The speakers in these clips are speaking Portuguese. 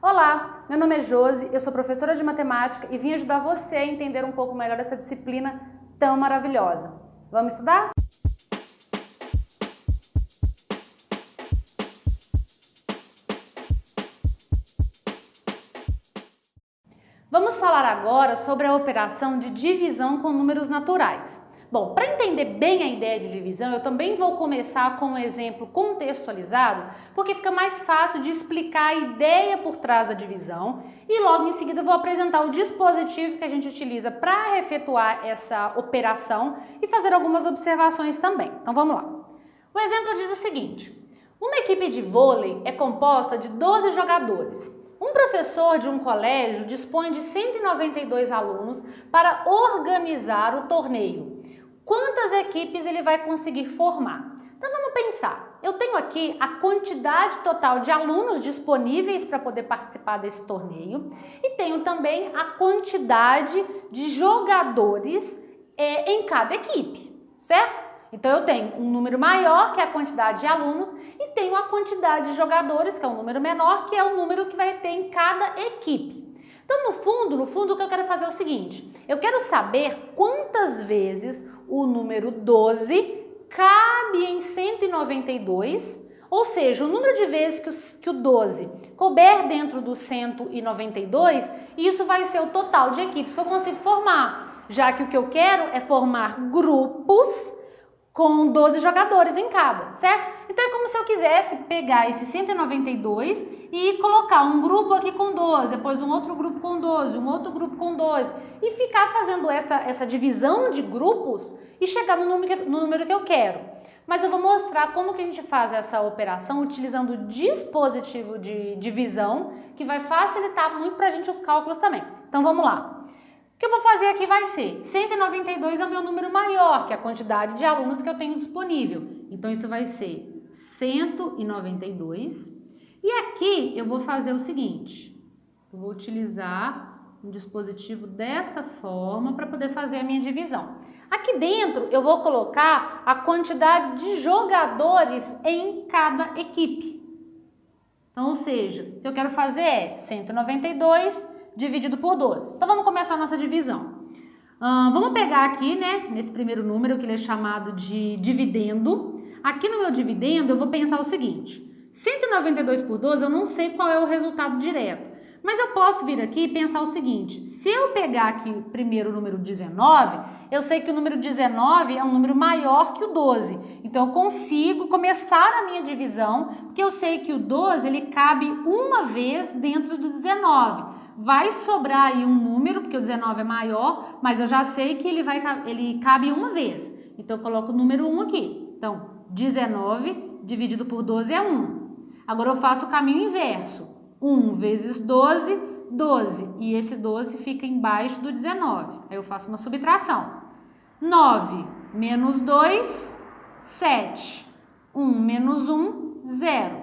Olá, meu nome é Josi, eu sou professora de matemática e vim ajudar você a entender um pouco melhor essa disciplina tão maravilhosa. Vamos estudar? Vamos falar agora sobre a operação de divisão com números naturais. Bom, para entender bem a ideia de divisão, eu também vou começar com um exemplo contextualizado, porque fica mais fácil de explicar a ideia por trás da divisão e logo em seguida eu vou apresentar o dispositivo que a gente utiliza para efetuar essa operação e fazer algumas observações também. Então vamos lá. O exemplo diz o seguinte: uma equipe de vôlei é composta de 12 jogadores. Um professor de um colégio dispõe de 192 alunos para organizar o torneio. Quantas equipes ele vai conseguir formar? Então vamos pensar. Eu tenho aqui a quantidade total de alunos disponíveis para poder participar desse torneio e tenho também a quantidade de jogadores em cada equipe, certo? Então eu tenho um número maior, que é a quantidade de alunos, e tenho a quantidade de jogadores, que é um número menor, que é o número que vai ter em cada equipe. Então no fundo, o que eu quero fazer é o seguinte: eu quero saber quantas vezes o número 12 cabe em 192, ou seja, o número de vezes que o 12 couber dentro do 192, isso vai ser o total de equipes que eu consigo formar, já que o que eu quero é formar grupos com 12 jogadores em cada, certo? Então é como se eu quisesse pegar esse 192 e colocar um grupo aqui com 12, depois um outro grupo com 12, um outro grupo com 12 e ficar fazendo essa divisão de grupos e chegar no número que eu quero. Mas eu vou mostrar como que a gente faz essa operação utilizando o dispositivo de divisão, que vai facilitar muito para a gente os cálculos também. Então vamos lá. O que eu vou fazer aqui vai ser, 192 é o meu número maior, que é a quantidade de alunos que eu tenho disponível. Então isso vai ser 192. E aqui eu vou fazer o seguinte, eu vou utilizar um dispositivo dessa forma para poder fazer a minha divisão. Aqui dentro eu vou colocar a quantidade de jogadores em cada equipe. Então, ou seja, o que eu quero fazer é 192 dividido por 12. Então vamos começar a nossa divisão. Vamos pegar aqui, né, nesse primeiro número que ele é chamado de dividendo. Aqui no meu dividendo eu vou pensar o seguinte: 192 por 12 eu não sei qual é o resultado direto, mas eu posso vir aqui e pensar o seguinte: se eu pegar aqui o primeiro número 19, eu sei que o número 19 é um número maior que o 12. Então eu consigo começar a minha divisão, porque eu sei que o 12 ele cabe uma vez dentro do 19. Vai sobrar aí um número, porque o 19 é maior, mas eu já sei que ele cabe uma vez. Então eu coloco o número 1 aqui. Então 19 dividido por 12 é 1. Agora eu faço o caminho inverso. 1 vezes 12, 12. E esse 12 fica embaixo do 19. Aí eu faço uma subtração. 9 menos 2, 7. 1 menos 1, 0.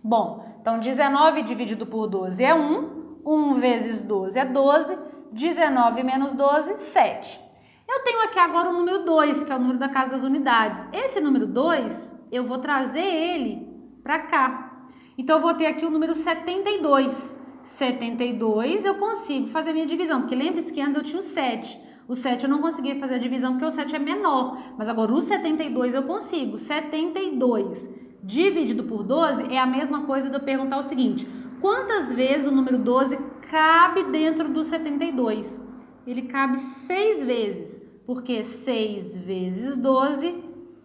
Bom, então 19 dividido por 12 é 1. 1 vezes 12 é 12. 19 menos 12, 7. Eu tenho aqui agora o número 2, que é o número da casa das unidades. Esse número 2, eu vou trazer ele para cá. Então, eu vou ter aqui o número 72. 72 eu consigo fazer a minha divisão, porque lembre-se que antes eu tinha o 7. O 7 eu não conseguia fazer a divisão porque o 7 é menor, mas agora o 72 eu consigo. 72 dividido por 12 é a mesma coisa de eu perguntar o seguinte: quantas vezes o número 12 cabe dentro do 72? Ele cabe 6 vezes, porque 6 vezes 12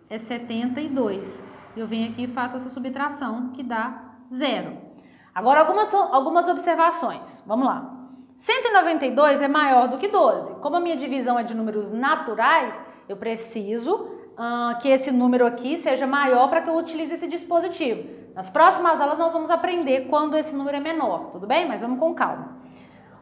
é 72. Eu venho aqui e faço essa subtração, que dá 0. Agora, algumas observações. Vamos lá. 192 é maior do que 12. Como a minha divisão é de números naturais, eu preciso que esse número aqui seja maior para que eu utilize esse dispositivo. Nas próximas aulas nós vamos aprender quando esse número é menor, tudo bem? Mas vamos com calma.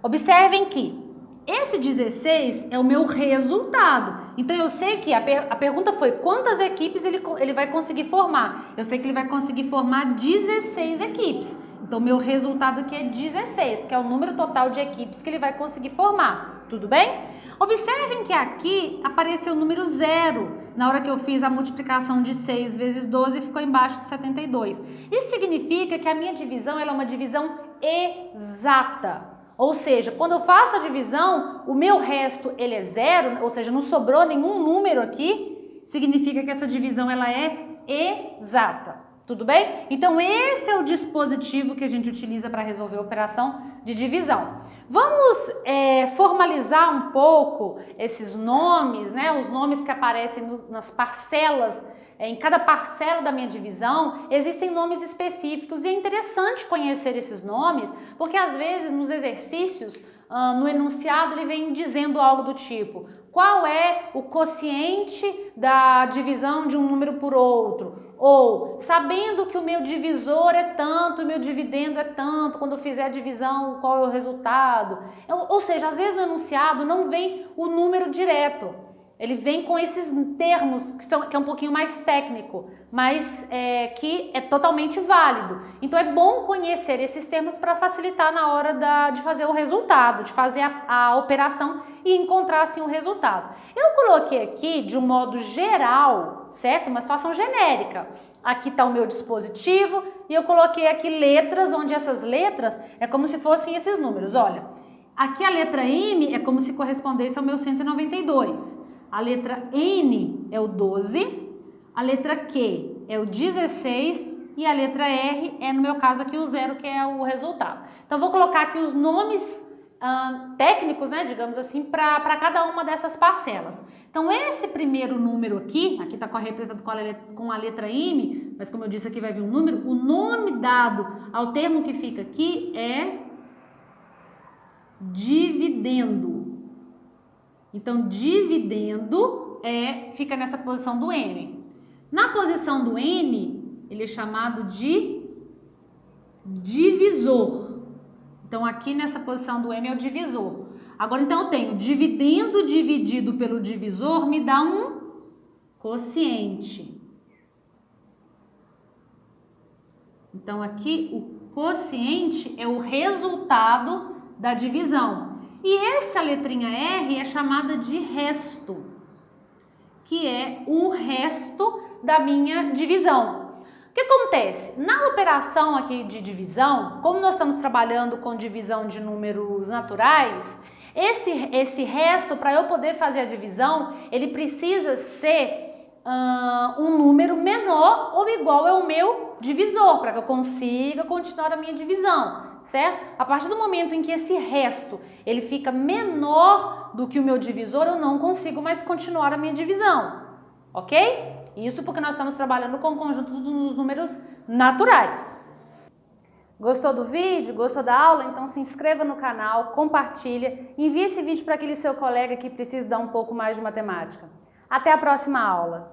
Observem que esse 16 é o meu resultado. Então eu sei que a pergunta foi quantas equipes ele vai conseguir formar. Eu sei que ele vai conseguir formar 16 equipes. Então meu resultado aqui é 16, que é o número total de equipes que ele vai conseguir formar. Tudo bem? Observem que aqui apareceu o número 0. Na hora que eu fiz a multiplicação de 6 vezes 12, ficou embaixo de 72. Isso significa que a minha divisão ela é uma divisão exata. Ou seja, quando eu faço a divisão, o meu resto ele é zero, ou seja, não sobrou nenhum número aqui, significa que essa divisão ela é exata. Tudo bem? Então esse é o dispositivo que a gente utiliza para resolver a operação de divisão. Vamos formalizar um pouco esses nomes, né? Os nomes que aparecem nas parcelas, em cada parcela da minha divisão, existem nomes específicos e é interessante conhecer esses nomes, porque às vezes nos exercícios, no enunciado, ele vem dizendo algo do tipo: qual é o quociente da divisão de um número por outro? Ou, sabendo que o meu divisor é tanto, o meu dividendo é tanto, quando eu fizer a divisão, qual é o resultado? Ou seja, às vezes no enunciado não vem o número direto. Ele vem com esses termos que é um pouquinho mais técnico, mas que é totalmente válido. Então é bom conhecer esses termos para facilitar na hora de fazer o resultado, de fazer a operação e encontrar assim o resultado. Eu coloquei aqui de um modo geral, certo? Uma situação genérica. Aqui está o meu dispositivo e eu coloquei aqui letras, onde essas letras é como se fossem esses números. Olha, aqui a letra M é como se correspondesse ao meu 192. A letra N é o 12, a letra Q é o 16 e a letra R é, no meu caso aqui, o 0, que é o resultado. Então, vou colocar aqui os nomes técnicos, né, digamos assim, para cada uma dessas parcelas. Então, esse primeiro número aqui está representado com a letra M, mas como eu disse aqui vai vir um número, o nome dado ao termo que fica aqui é dividendo. Então, dividendo fica nessa posição do M. Na posição do N, ele é chamado de divisor. Então, aqui nessa posição do M é o divisor. Agora, então, eu tenho dividendo dividido pelo divisor me dá um quociente. Então, aqui o quociente é o resultado da divisão. E essa letrinha R é chamada de resto, que é o resto da minha divisão. O que acontece? Na operação aqui de divisão, como nós estamos trabalhando com divisão de números naturais, esse resto, para eu poder fazer a divisão, ele precisa ser um número menor ou igual ao meu divisor, para que eu consiga continuar a minha divisão. Certo? A partir do momento em que esse resto ele fica menor do que o meu divisor, eu não consigo mais continuar a minha divisão, ok? Isso porque nós estamos trabalhando com o conjunto dos números naturais. Gostou do vídeo? Gostou da aula? Então se inscreva no canal, compartilha, envie esse vídeo para aquele seu colega que precisa dar um pouco mais de matemática. Até a próxima aula!